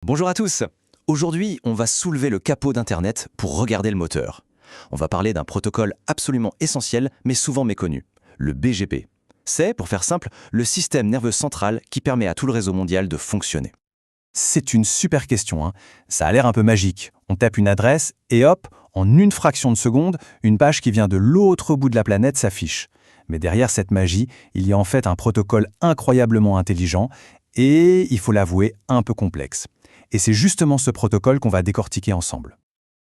Bonjour à tous. Aujourd'hui, on va soulever le capot d'Internet pour regarder le moteur. On va parler d'un protocole absolument essentiel, mais souvent méconnu, le BGP. C'est, pour faire simple, le système nerveux central qui permet à tout le réseau mondial de fonctionner. C'est une super question, hein. Ça a l'air un peu magique. On tape une adresse et hop, en une fraction de seconde, une page qui vient de l'autre bout de la planète s'affiche. Mais derrière cette magie, il y a en fait un protocole incroyablement intelligent et, il faut l'avouer, un peu complexe. Et c'est justement ce protocole qu'on va décortiquer ensemble.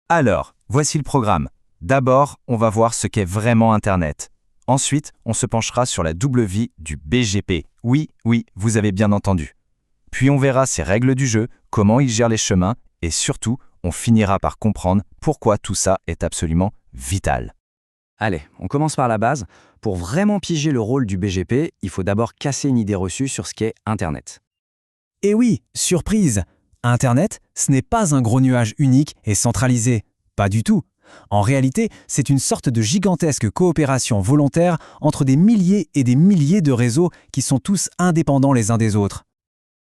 Alors, voici le programme. D'abord, on va voir ce qu'est vraiment Internet. Ensuite, on se penchera sur la double vie du BGP. Oui, vous avez bien entendu. Puis on verra ses règles du jeu, comment il gère les chemins, et surtout, on finira par comprendre pourquoi tout ça est absolument vital. Allez, on commence par la base. Pour vraiment piger le rôle du BGP, il faut d'abord casser une idée reçue sur ce qu'est Internet. Et oui, surprise! Internet, ce n'est pas un gros nuage unique et centralisé. Pas du tout. En réalité, c'est une sorte de gigantesque coopération volontaire entre des milliers et des milliers de réseaux qui sont tous indépendants les uns des autres.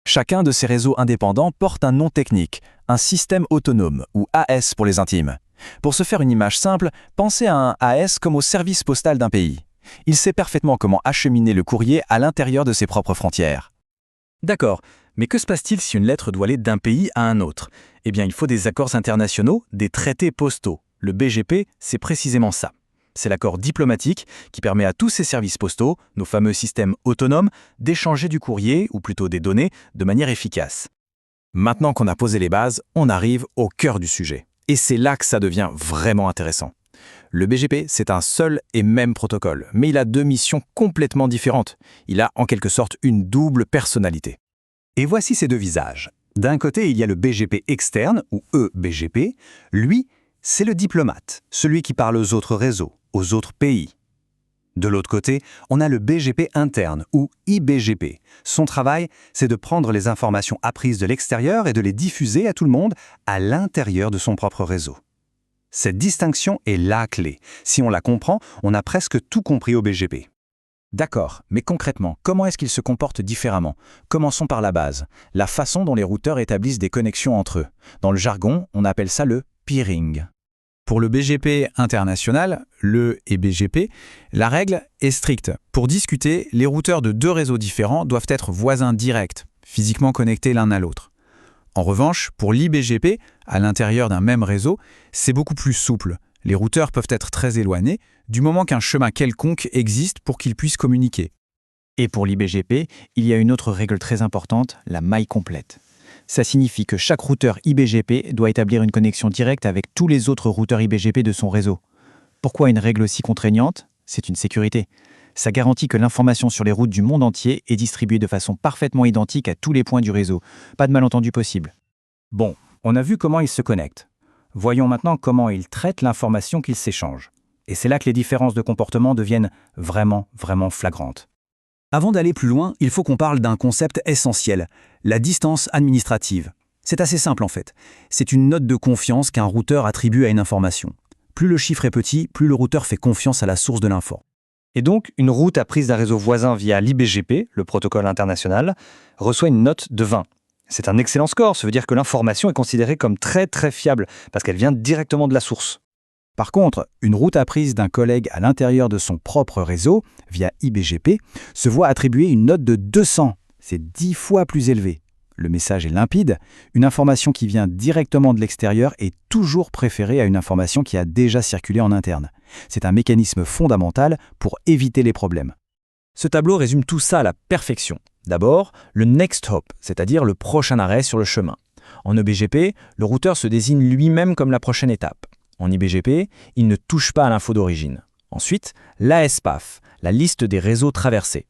Chacun de ces réseaux indépendants porte un nom technique, un système autonome, ou AS pour les intimes. Pour se faire une image simple, pensez à un AS comme au service postal d'un pays. Il sait parfaitement comment acheminer le courrier à l'intérieur de ses propres frontières. D'accord, mais que se passe-t-il si une lettre doit aller d'un pays à un autre? Eh bien, il faut des accords internationaux, des traités postaux. Le BGP, c'est précisément ça. C'est l'accord diplomatique qui permet à tous ces services postaux, nos fameux systèmes autonomes, d'échanger du courrier, ou plutôt des données, de manière efficace. Maintenant qu'on a posé les bases, on arrive au cœur du sujet. Et c'est là que ça devient vraiment intéressant. Le BGP, c'est un seul et même protocole, mais il a deux missions complètement différentes. Il a en quelque sorte une double personnalité. Et voici ces deux visages. D'un côté, il y a le BGP externe, ou eBGP. Lui, c'est le diplomate, celui qui parle aux autres réseaux, aux autres pays. De l'autre côté, on a le BGP interne, ou IBGP. Son travail, c'est de prendre les informations apprises de l'extérieur et de les diffuser à tout le monde à l'intérieur de son propre réseau. Cette distinction est la clé. Si on la comprend, on a presque tout compris au BGP. D'accord, mais concrètement, comment est-ce qu'ils se comportent différemment? Commençons par la base, la façon dont les routeurs établissent des connexions entre eux. Dans le jargon, on appelle ça le peering. Pour le BGP international, le et BGP, la règle est stricte. Pour discuter, les routeurs de deux réseaux différents doivent être voisins directs, physiquement connectés l'un à l'autre. En revanche, pour l'IBGP, à l'intérieur d'un même réseau, c'est beaucoup plus souple. Les routeurs peuvent être très éloignés, du moment qu'un chemin quelconque existe pour qu'ils puissent communiquer. Et pour l'IBGP, il y a une autre règle très importante, la maille complète. Ça signifie que chaque routeur IBGP doit établir une connexion directe avec tous les autres routeurs IBGP de son réseau. Pourquoi une règle aussi contraignante? C'est une sécurité. Ça garantit que l'information sur les routes du monde entier est distribuée de façon parfaitement identique à tous les points du réseau. Pas de malentendu possible. Bon, on a vu comment ils se connectent. Voyons maintenant comment ils traitent l'information qu'ils s'échangent. Et c'est là que les différences de comportement deviennent vraiment flagrantes. Avant d'aller plus loin, il faut qu'on parle d'un concept essentiel, la distance administrative. C'est assez simple en fait. C'est une note de confiance qu'un routeur attribue à une information. Plus le chiffre est petit, plus le routeur fait confiance à la source de l'info. Et donc, une route apprise d'un réseau voisin via l'IBGP, le protocole international, reçoit une note de 20. C'est un excellent score, ça veut dire que l'information est considérée comme très fiable, parce qu'elle vient directement de la source. Par contre, une route apprise d'un collègue à l'intérieur de son propre réseau, via IBGP, se voit attribuer une note de 200. C'est 10 fois plus élevé. Le message est limpide. Une information qui vient directement de l'extérieur est toujours préférée à une information qui a déjà circulé en interne. C'est un mécanisme fondamental pour éviter les problèmes. Ce tableau résume tout ça à la perfection. D'abord, le next hop, c'est-à-dire le prochain arrêt sur le chemin. En eBGP, le routeur se désigne lui-même comme la prochaine étape. En IBGP, il ne touche pas à l'info d'origine. Ensuite, l'ASPAF, la liste des réseaux traversés.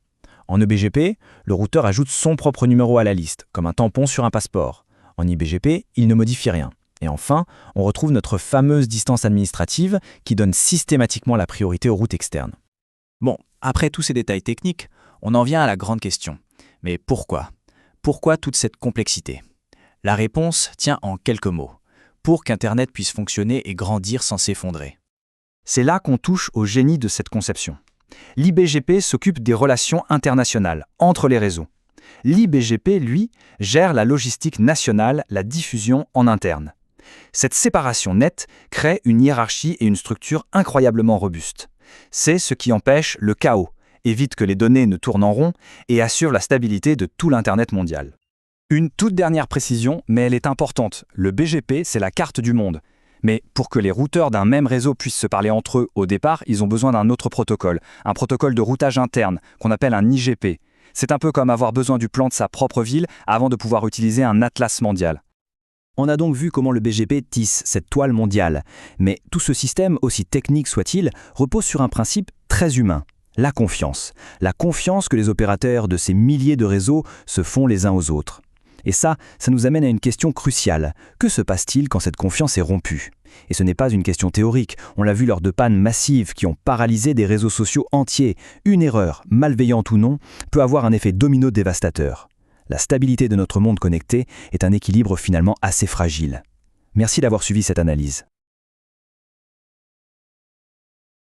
En eBGP, le routeur ajoute son propre numéro à la liste, comme un tampon sur un passeport. En IBGP, il ne modifie rien. Et enfin, on retrouve notre fameuse distance administrative qui donne systématiquement la priorité aux routes externes. Bon, après tous ces détails techniques, on en vient à la grande question. Mais pourquoi? Pourquoi toute cette complexité? La réponse tient en quelques mots. Pour qu'Internet puisse fonctionner et grandir sans s'effondrer. C'est là qu'on touche au génie de cette conception. L'IBGP s'occupe des relations internationales entre les réseaux. L'IBGP, lui, gère la logistique nationale, la diffusion en interne. Cette séparation nette crée une hiérarchie et une structure incroyablement robustes. C'est ce qui empêche le chaos, évite que les données ne tournent en rond et assure la stabilité de tout l'Internet mondial. Une toute dernière précision, mais elle est importante. Le BGP, c'est la carte du monde. Mais pour que les routeurs d'un même réseau puissent se parler entre eux au départ, ils ont besoin d'un autre protocole, un protocole de routage interne, qu'on appelle un IGP. C'est un peu comme avoir besoin du plan de sa propre ville avant de pouvoir utiliser un atlas mondial. On a donc vu comment le BGP tisse cette toile mondiale. Mais tout ce système, aussi technique soit-il, repose sur un principe très humain. La confiance. La confiance que les opérateurs de ces milliers de réseaux se font les uns aux autres. Et ça nous amène à une question cruciale. Que se passe-t-il quand cette confiance est rompue ? Et ce n'est pas une question théorique. On l'a vu lors de pannes massives qui ont paralysé des réseaux sociaux entiers. Une erreur, malveillante ou non, peut avoir un effet domino dévastateur. La stabilité de notre monde connecté est un équilibre finalement assez fragile. Merci d'avoir suivi cette analyse.